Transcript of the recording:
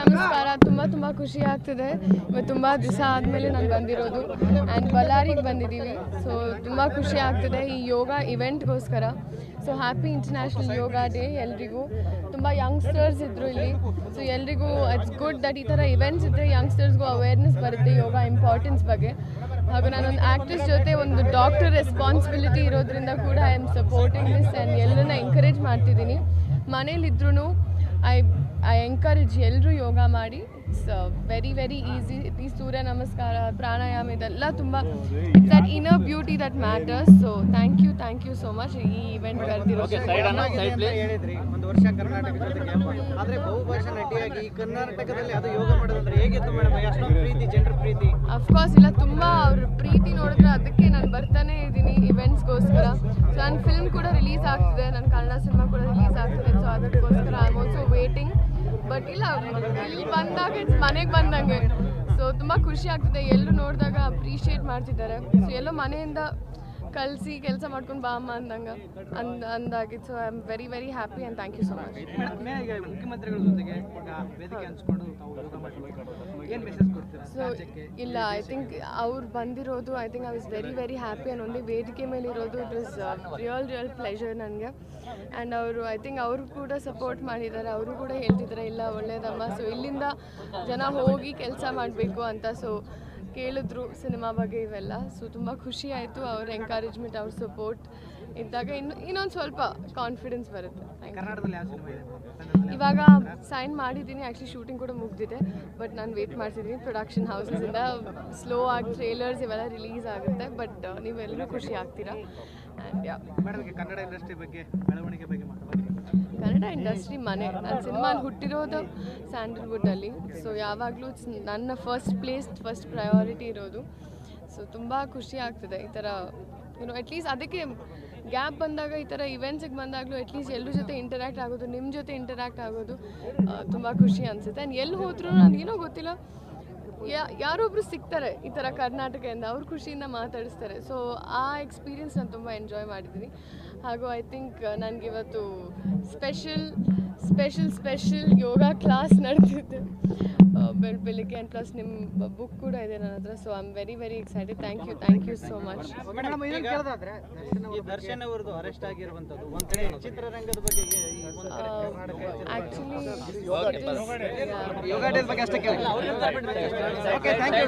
ನಮಸ್ಕಾರ. ತುಂಬ ಖುಷಿ ಆಗ್ತಿದೆ. ಇವತ್ತು ತುಂಬ ದಿವಸ ಆದಮೇಲೆ ನಾನು ಬಂದಿರೋದು ಆ್ಯಂಡ್ ಬಳ್ಳಾರಿಗೆ ಬಂದಿದ್ದೀವಿ. ಸೊ ತುಂಬ ಖುಷಿ ಆಗ್ತಿದೆ ಈ ಯೋಗ ಇವೆಂಟ್ಗೋಸ್ಕರ. ಸೊ ಹ್ಯಾಪಿ ಇಂಟರ್ನ್ಯಾಷನಲ್ ಯೋಗ ಡೇ ಎಲ್ರಿಗೂ. ತುಂಬ ಯಂಗ್ಸ್ಟರ್ಸ್ ಇದ್ದರು ಇಲ್ಲಿ. ಸೊ ಎಲ್ರಿಗೂ ಇಟ್ಸ್ ಗುಡ್ ದಟ್ ಈ ಥರ ಇವೆಂಟ್ಸ್ ಇದ್ದರೆ ಯಂಗ್ಸ್ಟರ್ಸ್ಗೂ ಅವೇರ್ನೆಸ್ ಬರುತ್ತೆ ಯೋಗ ಇಂಪಾರ್ಟೆನ್ಸ್ ಬಗ್ಗೆ. ಹಾಗೂ ನಾನೊಂದು ಆ್ಯಕ್ಟ್ರೆಸ್ ಜೊತೆ ಒಂದು ಡಾಕ್ಟರ್ ರೆಸ್ಪಾನ್ಸಿಬಿಲಿಟಿ ಇರೋದ್ರಿಂದ ಕೂಡ I am supporting this and ಎಲ್ಲರನ್ನ ಎಂಕರೇಜ್ ಮಾಡ್ತಿದ್ದೀನಿ. ಮನೇಲಿದ್ರೂ ಐ ಎಂಕರೇಜ್ ಎಲ್ಲರೂ ಯೋಗ ಮಾಡಿ. It's very easy. ಈ ಸೂರ್ಯ ನಮಸ್ಕಾರ, ಪ್ರಾಣಾಯಾಮ ಇದೆಲ್ಲ ತುಂಬ it's that inner beauty that matters. So thank you so much ಈ ಇವೆಂಟ್ ಕರೆದಿರೋ. ಹೇಳಿದ್ರಿ ಒಂದು ವರ್ಷ ಕರ್ನಾಟಕ ಜೊತೆಗೆ, ಆದರೆ ಬಹುಭಾಷಾ ನಟಿಯಾಗಿ ಕರ್ನಾಟಕದಲ್ಲಿ ಅದು ಯೋಗ ಮಾಡೋದಂದ್ರೆ ಹೇಗಿತ್ತು ಮೇಡಮ್? ಅಷ್ಟೊಂದು ಪ್ರೀತಿ, ಜನರ ಪ್ರೀತಿ. ಅಫ್ಕೋರ್ಸ್ ಇಲ್ಲ, ತುಂಬ ಅವ್ರ ಪ್ರೀತಿ ನೋಡಿದ್ರೆ ಅದಕ್ಕೆ ನಾನು ಬರ್ತಾನೆ ಇದ್ದೀನಿ ಇವೆಂಟ್ಸ್ಗೋಸ್ಕರ. ಸೊ ನನ್ನ ಫಿಲ್ಮ್ ಕೂಡ ರಿಲೀಸ್ ಆಗ್ತಿದೆ, ನನ್ನ ಕನ್ನಡ ಸಿನಿಮಾ ಕೂಡ ರಿಲೀಸ್ ಆಗ್ತಿದೆ. ಸೊ ಅದಕ್ಕೋಸ್ಕರ I am also waiting. But ಇಲ್ಲ, ಇಲ್ಲಿ ಬಂದಾಗ ಇಟ್ಸ್ ಮನೆಗೆ ಬಂದಂಗೆ. ಸೊ ತುಂಬ ಖುಷಿ ಆಗ್ತಿದೆ. ಎಲ್ಲರೂ ನೋಡಿದಾಗ ಅಪ್ರಿಷಿಯೇಟ್ ಮಾಡ್ತಿದ್ದಾರೆ. ಸೊ ಎಲ್ಲೋ ಮನೆಯಿಂದ ಕಳಿಸಿ ಕೆಲಸ ಮಾಡ್ಕೊಂಡು ಬಾ ಅಮ್ಮ ಅಂದಾಗಿತ್ತು. So I am very happy and thank you so much. ಮುಖ್ಯಮಂತ್ರಿಗಳ ಜೊತೆಗೆ ವೇದಿಕೆ ಹಂಚ್ಕೊಂಡು ಏನು ಮೆಸೇಜ್ ಕೊಡ್ತೀರಾ? ಸೊ ಇಲ್ಲ, ಐ ಥಿಂಕ್ ಅವ್ರು ಬಂದಿರೋದು I think I was very happy. And ಒಂದೇ ವೇದಿಕೆ ಮೇಲೆ ಇರೋದು ಇಟ್ ವಾಸ್ ರಿಯಲ್ ಪ್ಲೆಷರ್ ನನಗೆ. ಆ್ಯಂಡ್ ಅವರು ಐ ಥಿಂಕ್ ಅವರು ಕೂಡ ಸಪೋರ್ಟ್ ಮಾಡಿದ್ದಾರೆ. ಅವರು ಕೂಡ ಹೇಳ್ತಿದ್ದಾರೆ ಇಲ್ಲ ಒಳ್ಳೇದಮ್ಮ. ಸೊ ಇಲ್ಲಿಂದ ಜನ ಹೋಗಿ ಕೆಲಸ ಮಾಡಬೇಕು ಅಂತ. ಸೊ ಕೇಳಿದ್ರು ಸಿನಿಮಾ ಬಗ್ಗೆ ಇವೆಲ್ಲ. ಸೊ ತುಂಬ ಖುಷಿ ಆಯಿತು. ಅವ್ರ ಎಂಕರೇಜ್ಮೆಂಟ್, ಅವ್ರ ಸಪೋರ್ಟ್ ಇದ್ದಾಗ ಇನ್ನೊಂದು ಸ್ವಲ್ಪ ಕಾನ್ಫಿಡೆನ್ಸ್ ಬರುತ್ತೆ. ಇವಾಗ ಸೈನ್ ಮಾಡಿದ್ದೀನಿ. ಆ್ಯಕ್ಚುಲಿ ಶೂಟಿಂಗ್ ಕೂಡ ಮುಗಿದಿದೆ. ಬಟ್ ನಾನು ವೇಟ್ ಮಾಡ್ತಿದ್ದೀನಿ. ಪ್ರೊಡಕ್ಷನ್ ಹೌಸಸಿಂದ ಸ್ಲೋ ಆಗಿ ಟ್ರೇಲರ್ಸ್ ಇವೆಲ್ಲ ರಿಲೀಸ್ ಆಗುತ್ತೆ. ಬಟ್ ನೀವೆಲ್ಲರೂ ಖುಷಿ ಆಗ್ತೀರಾ. ಆ್ಯಂಡ್ ಕನ್ನಡ ಇಂಡಸ್ಟ್ರಿ ಬಗ್ಗೆ, ಬೆಳವಣಿಗೆ ಬಗ್ಗೆ ಕನ್ನಡ ಇಂಡಸ್ಟ್ರಿ ಮನೆ. ನನ್ನ ಸಿನಿಮಾ ಹುಟ್ಟಿರೋದು ಸ್ಯಾಂಡಲ್ವುಡ್ಡಲ್ಲಿ. ಸೊ ಯಾವಾಗಲೂ ನನ್ನ ಫಸ್ಟ್ ಪ್ರಯಾರಿಟಿ ಇರೋದು. ಸೊ ತುಂಬ ಖುಷಿ ಆಗ್ತದೆ ಈ ಥರ ಅಟ್ಲೀಸ್ಟ್ ಅದಕ್ಕೆ ಗ್ಯಾಪ್ ಬಂದಾಗ ಈ ಥರ ಇವೆಂಟ್ಸಿಗೆ ಬಂದಾಗಲೂ ಅಟ್ಲೀಸ್ಟ್ ಎಲ್ಲರ ಜೊತೆ ಇಂಟರ್ಯಾಕ್ಟ್ ಆಗೋದು, ನಿಮ್ಮ ಜೊತೆ ಇಂಟರ್ಯಾಕ್ಟ್ ಆಗೋದು ತುಂಬ ಖುಷಿ ಅನಿಸುತ್ತೆ. ಆ್ಯಂಡ್ ಎಲ್ಲಿ ಹೋದ್ರೂ ನನಗೇನೋ ಗೊತ್ತಿಲ್ಲ, ಯಾರೊಬ್ಬರು ಸಿಗ್ತಾರೆ ಈ ಥರ ಕರ್ನಾಟಕದಿಂದ, ಅವ್ರ ಖುಷಿಯಿಂದ ಮಾತಾಡಿಸ್ತಾರೆ. ಸೊ ಆ ಎಕ್ಸ್ಪೀರಿಯನ್ಸ್ ನಾನು ತುಂಬ ಎಂಜಾಯ್ ಮಾಡಿದ್ದೀನಿ. ಹಾಗೂ ಐ ಥಿಂಕ್ ನನಗಿವತ್ತು ಸ್ಪೆಷಲ್ ಯೋಗ ಕ್ಲಾಸ್ ನಡೆದಿದೆ ಬೆಳಿಗ್ಗೆ. ಆ್ಯಂಡ್ ಪ್ಲಸ್ ನಿಮ್ಮ ಬುಕ್ ಕೂಡ ಇದೆ ನನ್ನ ಹತ್ರ. So I am very excited. Thank you so much. Darshan ಅವರದು ಅರೆಸ್ಟ್ ಆಗಿರುವಂಥದ್ದು ಒಂದು ಕಡೆ ಚಿತ್ರರಂಗದ ಬಗ್ಗೆ ಆ್ಯಕ್ಚುಲಿ ಯೋಗ ಡೇ ಬಗ್ಗೆ ಅಷ್ಟೇ ಕೇಳಿ. Okay, thank you.